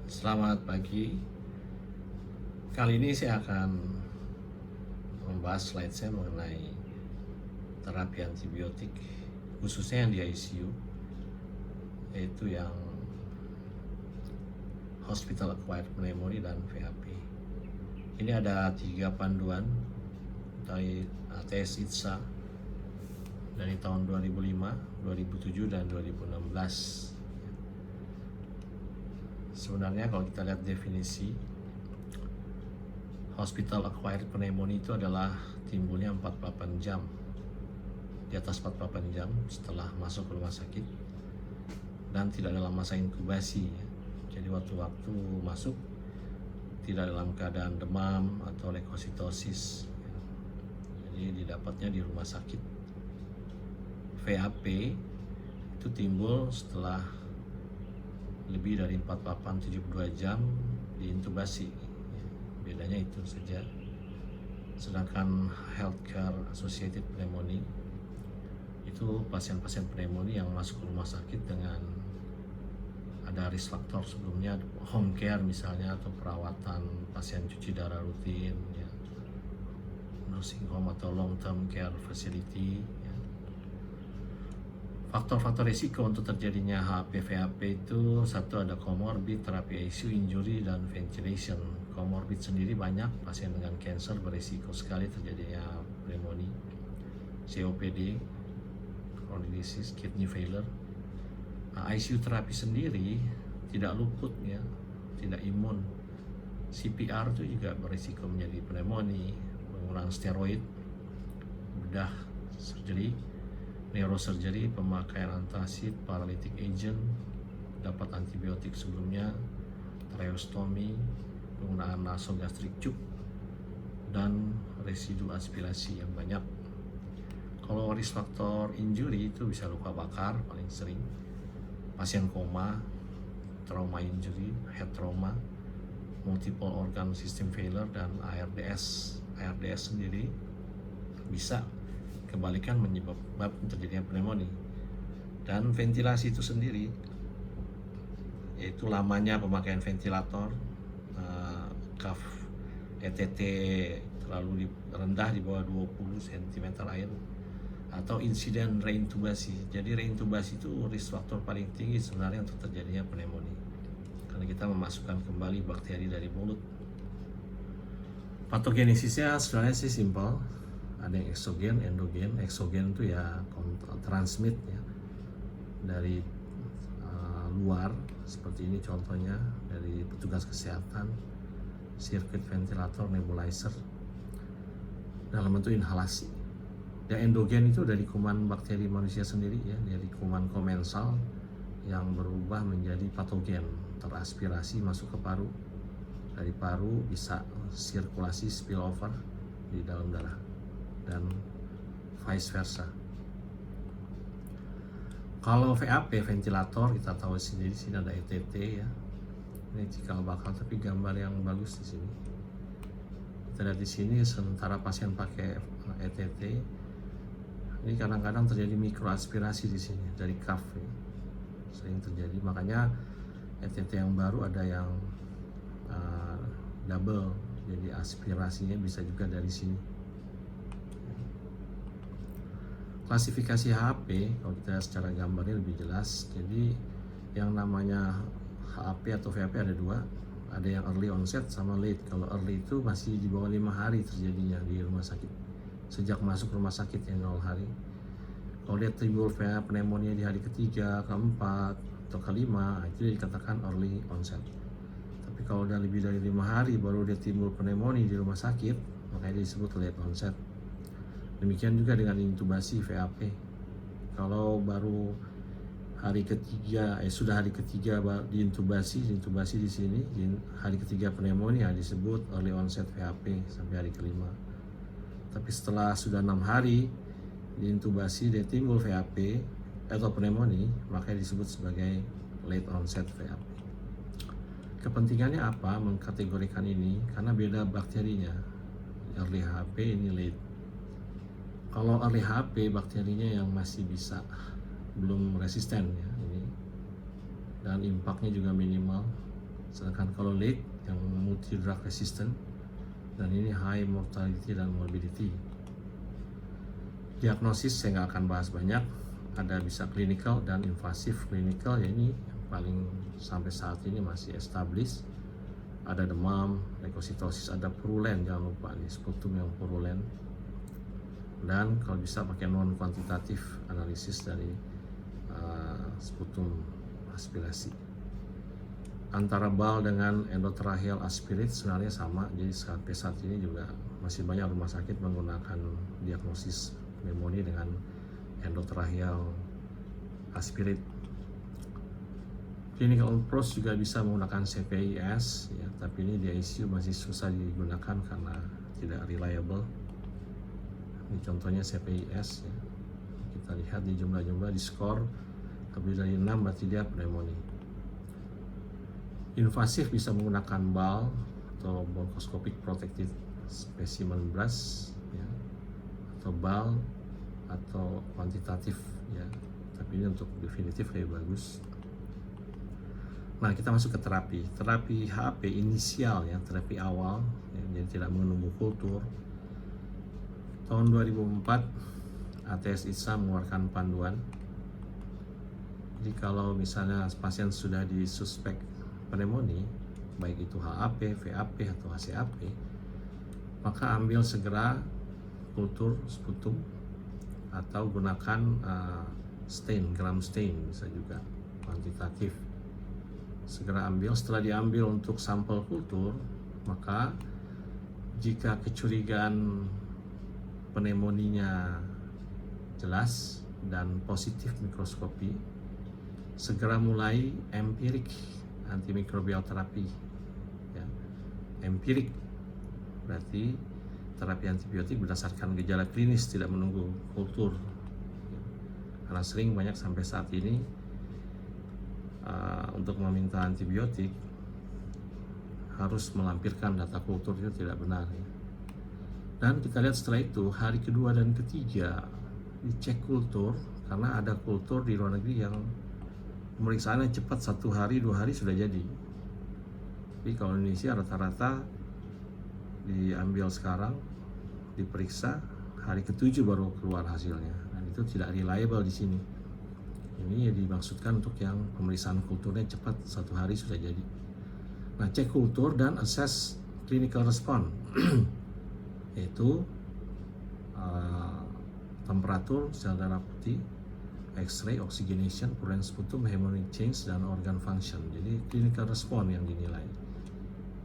Selamat pagi. Kali ini saya akan membahas slide saya mengenai terapi antibiotik, khususnya yang di ICU, yaitu yang Hospital Acquired Pneumonia dan VAP. Ini ada 3 panduan dari ATS ITSA dari tahun 2005, 2007, dan 2016. Sebenarnya kalau kita lihat definisi, Hospital Acquired Pneumonia itu adalah timbulnya 48 jam, di atas 48 jam setelah masuk ke rumah sakit dan tidak dalam masa inkubasi. Jadi waktu-waktu masuk tidak dalam keadaan demam atau leukositosis. Jadi didapatnya di rumah sakit. VAP itu timbul setelah lebih dari 48-72 jam diintubasi. Bedanya itu saja. Sedangkan healthcare associated pneumonia itu pasien-pasien pneumonia yang masuk ke rumah sakit dengan ada risk factor sebelumnya, home care misalnya, atau perawatan pasien cuci darah rutin, ya, nursing home atau long term care facility, ya. Faktor-faktor risiko untuk terjadinya HPVAP itu, satu, ada comorbid, terapi ICU, injury, dan ventilation. Comorbid sendiri banyak, pasien dengan cancer berisiko sekali terjadinya pneumonia, COPD, chronic disease, kidney failure. ICU terapi sendiri tidak luput, ya, tidak imun. CPR itu juga berisiko menjadi pneumonia, penggunaan steroid, bedah surgery, neurosurgery, pemakaian antacid, paralytic agent, dapat antibiotik sebelumnya, tracheostomy, penggunaan nasogastric tube, dan residu aspirasi yang banyak. Kalau risk factor injury itu bisa luka bakar paling sering, pasien koma, trauma injury, head trauma, multiple organ system failure, dan ARDS. ARDS sendiri bisa kebalikan menyebabkan terjadinya pneumonia. Dan ventilasi itu sendiri, yaitu lamanya pemakaian ventilator, cuff ETT terlalu rendah di bawah 20 cm air, atau insiden reintubasi. Jadi reintubasi itu risk factor paling tinggi sebenarnya untuk terjadinya pneumonia, karena kita memasukkan kembali bakteri dari mulut. Patogenesisnya sebenarnya sih simpel, ada yang eksogen, endogen. Eksogen itu ya transmit, ya, dari luar, seperti ini contohnya, dari petugas kesehatan, sirkuit ventilator, nebulizer, dalam bentuk inhalasi. Dan endogen itu dari kuman bakteri manusia sendiri, ya, dari kuman komensal yang berubah menjadi patogen, teraspirasi masuk ke paru, dari paru bisa sirkulasi spillover di dalam darah, dan vice versa. Kalau VAP, ventilator, kita tahu sendiri, di sini ada ETT, ya. Ini cikal bakal, tapi gambar yang bagus di sini. Kita lihat di sini, sementara pasien pakai ETT, ini kadang-kadang terjadi mikroaspirasi di sini dari cuff, ya. Sering terjadi, makanya ETT yang baru ada yang double, jadi aspirasinya bisa juga dari sini. Klasifikasi HP, kalau kita lihat secara gambarnya lebih jelas. Jadi yang namanya HP atau VAP ada dua, ada yang early onset sama late. Kalau early itu masih di bawah 5 hari terjadinya di rumah sakit, sejak masuk rumah sakit yang 0 hari. Kalau dia timbul pneumonia di hari ketiga, keempat, atau kelima, itu dikatakan early onset. Tapi kalau udah lebih dari 5 hari baru dia timbul pneumonia di rumah sakit, makanya disebut late onset. Demikian juga dengan intubasi VAP. Kalau baru hari ketiga, sudah hari ketiga diintubasi di sini, di hari ketiga pneumonia, disebut early onset VAP sampai hari kelima. Tapi setelah sudah 6 hari diintubasi, dia timbul VAP atau pneumonia, makanya disebut sebagai late onset VAP. Kepentingannya apa mengkategorikan ini? Karena beda bakterinya. Early HP, ini late. Kalau early HP, bakterinya yang masih bisa, belum resisten, ya, ini, dan impactnya juga minimal, Sedangkan kalau late yang multi drug resistant, dan ini high mortality dan morbidity. Diagnosis saya nggak akan bahas banyak, ada bisa clinical dan invasif. Clinical ya ini yang paling sampai saat ini masih established. Ada demam, leukositosis, ada purulen, jangan lupa nih sputum yang purulen. Dan kalau bisa pakai non kuantitatif analisis dari sputum aspirasi. Antara BAL dengan endotracheal aspirate sebenarnya sama, jadi sampai saat ini juga masih banyak rumah sakit menggunakan diagnosis pneumonia dengan endotracheal aspirate. Clinical approach juga bisa menggunakan CPIS, ya, tapi ini di ICU masih susah digunakan karena tidak reliable. Ini contohnya CPIS, ya. Kita lihat di jumlah-jumlah di skor lebih dari 6 berarti dia pneumonia. Invasif bisa menggunakan BAL atau bronchoscopic protected specimen brush, ya, atau BAL atau kuantitatif, ya. Tapi ini untuk definitif lebih bagus. Nah, kita masuk ke terapi HAP inisial, ya, terapi awal, ya, jadi tidak menunggu kultur. Tahun 2004 ATS ITSA mengeluarkan panduan. Jadi kalau misalnya pasien sudah disuspek pneumonia, baik itu HAP, VAP atau HCAP, maka ambil segera kultur sputum atau gunakan gram stain, bisa juga kuantitatif. Segera ambil. Setelah diambil untuk sampel kultur, maka jika kecurigaan pneumonia jelas dan positif mikroskopi, segera mulai empirik antimikrobial terapi, ya. Empirik berarti terapi antibiotik berdasarkan gejala klinis, tidak menunggu kultur, ya. Karena sering banyak sampai saat ini untuk meminta antibiotik harus melampirkan data kultur, itu tidak benar, ya. Dan kita lihat setelah itu hari kedua dan ketiga dicek kultur, karena ada kultur di luar negeri yang pemeriksaannya cepat, 1 hari 2 hari sudah jadi. Tapi kalau Indonesia rata-rata diambil sekarang, diperiksa hari ke-7 baru keluar hasilnya, dan itu tidak reliable di sini. Ini dimaksudkan untuk yang pemeriksaan kulturnya cepat, 1 hari sudah jadi. Nah, cek kultur dan assess clinical response yaitu temperatur, sel darah putih, X-ray, oxygenation, purulen sputum, hemorrhagic change, dan organ function. Jadi clinical response yang dinilai.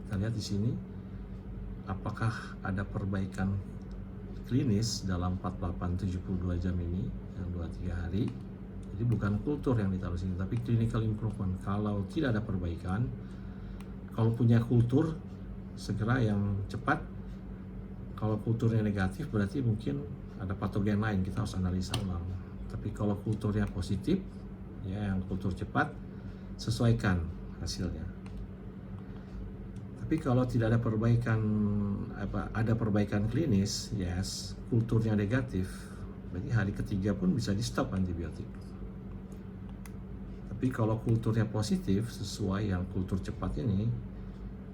Kita lihat di sini apakah ada perbaikan klinis dalam 48-72 jam ini, yang 2-3 hari. Jadi bukan kultur yang ditaruh sini, tapi clinical improvement. Kalau tidak ada perbaikan, kalau punya kultur, segera yang cepat. Kalau kulturnya negatif, berarti mungkin ada patogen lain, kita harus analisa ulang. Tapi kalau kulturnya positif, ya, yang kultur cepat, sesuaikan hasilnya. Tapi kalau tidak ada perbaikan, ada perbaikan klinis, yes, kulturnya negatif, berarti hari ketiga pun bisa di stop antibiotik. Tapi kalau kulturnya positif, sesuai yang kultur cepat ini,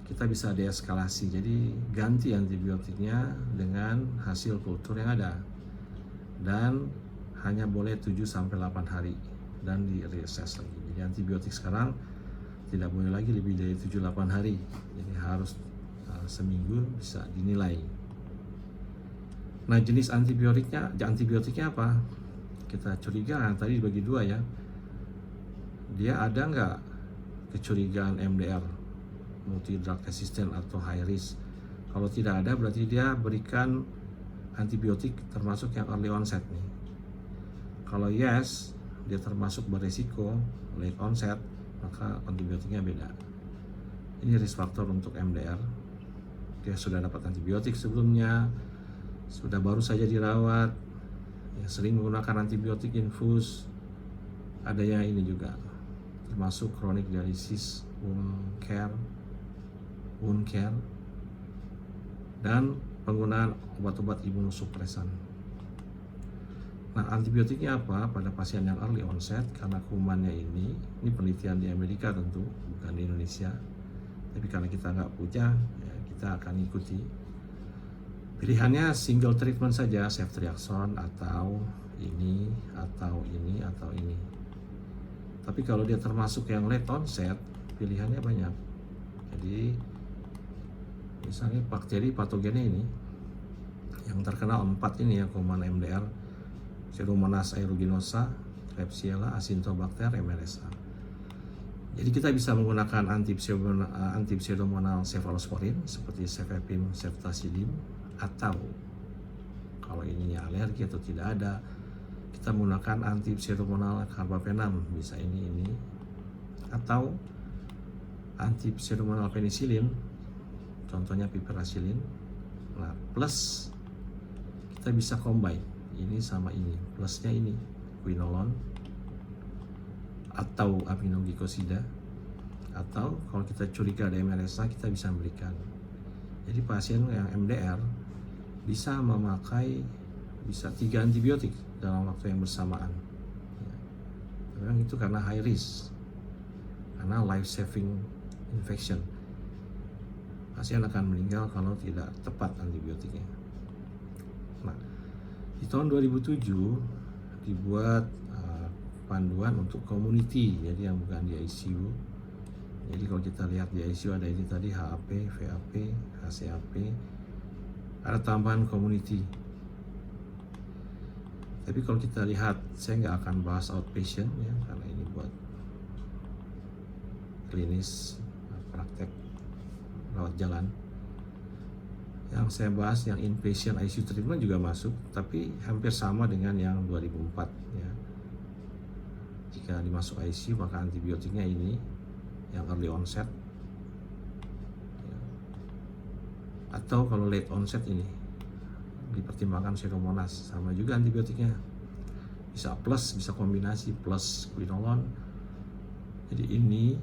kita bisa deeskalasi. Jadi ganti antibiotiknya dengan hasil kultur yang ada. Dan hanya boleh 7-8 hari dan di reassess lagi. Jadi antibiotik sekarang tidak boleh lagi lebih dari 7-8 hari. Jadi harus seminggu bisa dinilai. Nah, jenis antibiotiknya apa? Kita curiga, tadi dibagi 2, ya. Dia ada nggak kecurigaan MDR, multi drug resistant atau high risk? Kalau tidak ada, berarti dia berikan antibiotik termasuk yang early onset nih. Kalau yes, dia termasuk berisiko late onset, maka antibiotiknya beda. Ini risk factor untuk MDR. Dia sudah dapat antibiotik sebelumnya, sudah baru saja dirawat, ya, sering menggunakan antibiotik infus, ada yang ini juga, termasuk chronic dialysis, wound care, dan penggunaan obat-obat imunosupresan. Nah, antibiotiknya apa pada pasien yang early onset? Karena kumannya ini penelitian di Amerika tentu, bukan di Indonesia. Tapi karena kita nggak punya, ya kita akan ikuti. Pilihannya single treatment saja, ceftriaxone atau ini, atau ini, atau ini. Tapi kalau dia termasuk yang late onset, pilihannya banyak. Jadi misalnya bakteri patogennya ini, yang terkenal 4 ini ya, kuman MDR, Pseudomonas aeruginosa, Klebsiella, Acinetobacter, MRSA. Jadi kita bisa menggunakan antipseudomonal cephalosporin seperti cefepime, ceftazidime, atau kalau ininya alergi atau tidak ada, kita menggunakan antipseudomonal carbapenem, bisa ini, atau antipseudomonal penicillin, contohnya piperacillin. Nah, plus kita bisa combine ini sama ini, plusnya ini quinolone atau aminoglycosida, atau kalau kita curiga ada MRSA kita bisa berikan. Jadi pasien yang MDR bisa memakai 3 antibiotik dalam waktu yang bersamaan. Memang itu karena high risk, karena life saving infection. Pasien akan meninggal kalau tidak tepat antibiotiknya. Nah, di tahun 2007 dibuat panduan untuk community, jadi yang bukan di ICU. Jadi kalau kita lihat di ICU ada ini tadi HAP, VAP, HCAP, ada tambahan community. Tapi kalau kita lihat, saya nggak akan bahas outpatient ya, karena ini buat klinis praktek rawat jalan. Yang saya bahas yang inpatient ICU treatment juga masuk, tapi hampir sama dengan yang 2004 ya. Jika dimasuk ICU maka antibiotiknya ini yang early onset ya. Atau kalau late onset ini dipertimbangkan Pseudomonas, sama juga antibiotiknya, bisa plus, bisa kombinasi plus quinolone. Jadi ini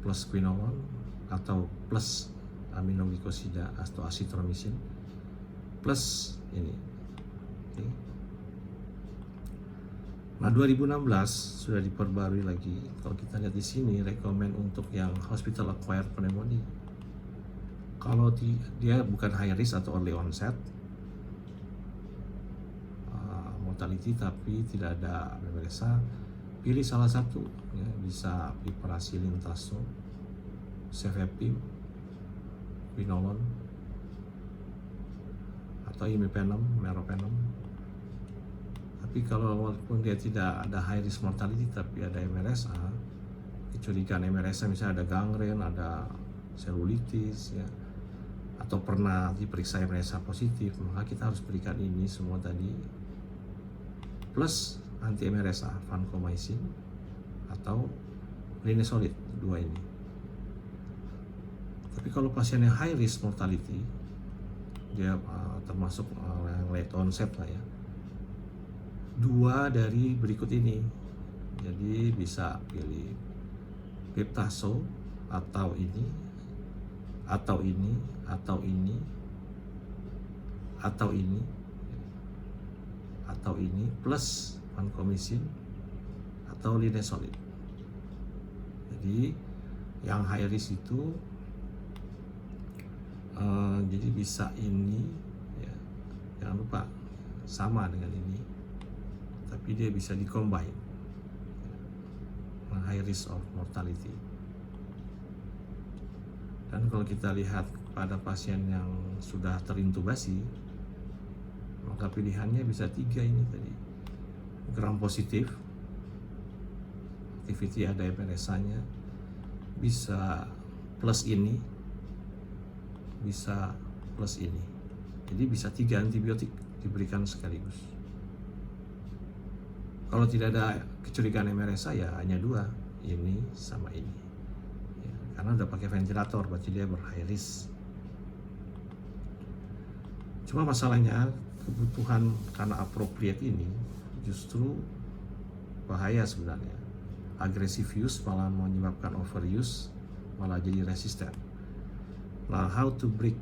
plus quinolone atau plus aminoglycosida atau azithromycin plus ini. Oke. Nah, 2016 sudah diperbarui lagi. Kalau kita lihat di sini, rekomend untuk yang hospital acquired pneumonia. Kalau dia bukan high risk atau early onset mortality tapi tidak ada MRSA, pilih salah satu ya, bisa piperacillin tazo, cefepime, quinolone, atau imipenem, meropenem. Tapi kalau walaupun dia tidak ada high risk mortality tapi ada MRSA, kecurigaan MRSA misalnya ada gangren, ada selulitis ya, atau pernah diperiksa MRSA positif, maka kita harus berikan ini semua tadi plus anti MRSA, vancomycin atau linezolid, 2 ini. Tapi kalau pasien yang high risk mortality, dia termasuk late onset lah ya, 2 dari berikut ini. Jadi bisa pilih peptazo atau ini, atau ini, atau ini, atau ini, atau ini plus vancomycin atau linezolid. Jadi yang high risk itu jadi bisa ini ya, jangan lupa sama dengan ini, tapi dia bisa di-combine high risk of mortality. Dan kalau kita lihat pada pasien yang sudah terintubasi, maka pilihannya bisa 3 ini tadi. Gram positif, activity ada MRSA-nya, bisa plus ini, bisa plus ini. Jadi bisa 3 antibiotik diberikan sekaligus. Kalau tidak ada kecurigaan MRSA ya hanya 2, ini sama ini ya, karena udah pakai ventilator berarti dia ber-high risk. Cuma masalahnya kebutuhan karena appropriate ini justru bahaya sebenarnya. Aggressive use malah menyebabkan overuse, malah jadi resisten. Nah, how to break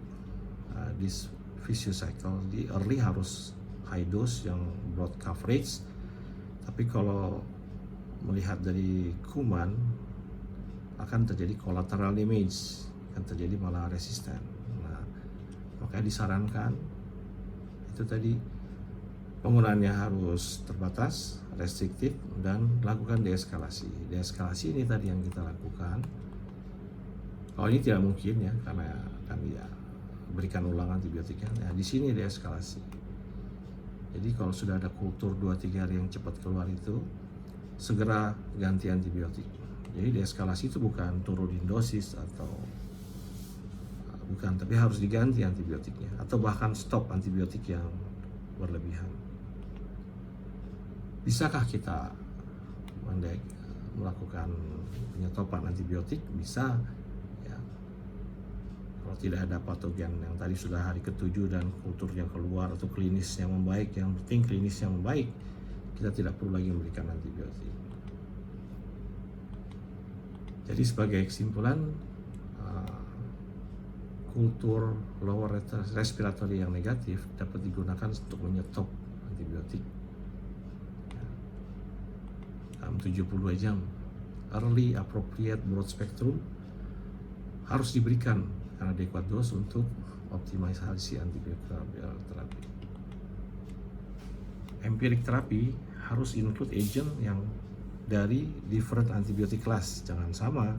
this vicious cycle? Di early harus high dose yang broad coverage. Tapi kalau melihat dari kuman akan terjadi collateral damage akan terjadi malah resisten. Nah, makanya disarankan itu tadi penggunaannya harus terbatas, restriktif, dan lakukan deeskalasi. Deeskalasi ini tadi yang kita lakukan. Kalau ini tidak mungkin ya, karena akan dia berikan ulang antibiotiknya. Nah, di sini deeskalasi. Jadi kalau sudah ada kultur 2-3 hari yang cepat keluar itu, segera ganti antibiotik. Jadi deeskalasi itu bukan turunin dosis atau bukan, tapi harus diganti antibiotiknya atau bahkan stop antibiotik yang berlebihan. Bisakah kita melakukan penyetopan antibiotik? Bisa ya. Kalau tidak ada patogen yang tadi sudah hari ke-7 dan kulturnya keluar atau klinis yang membaik, yang penting klinis yang membaik, kita tidak perlu lagi memberikan antibiotik. Jadi sebagai kesimpulan, kultur lower respiratory yang negatif dapat digunakan untuk menyetop antibiotik dalam 72 jam. Early appropriate broad spectrum harus diberikan karena adequate dose untuk optimalisasi antibiotik terapi. Empiric terapi harus include agent yang dari different antibiotic class, jangan sama.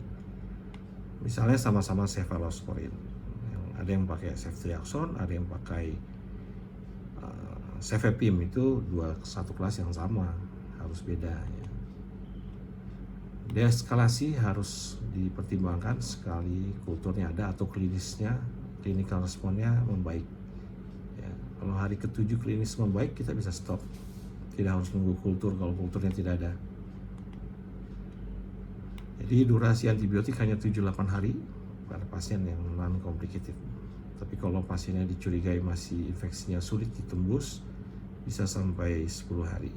Misalnya sama-sama cephalosporin, ada yang pakai ceftriaxone, ada yang pakai cefepime, itu satu kelas yang sama, harus beda ya. Deeskalasi harus dipertimbangkan sekali kulturnya ada atau klinisnya, clinical responnya membaik ya. Kalau hari ke-7 klinis membaik, kita bisa stop, tidak harus nunggu kultur kalau kulturnya tidak ada. Jadi durasi antibiotik hanya 7-8 hari pada pasien yang non-complicated. Tapi kalau pasiennya dicurigai masih infeksinya sulit ditembus, bisa sampai 10 hari.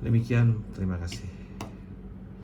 Demikian, terima kasih.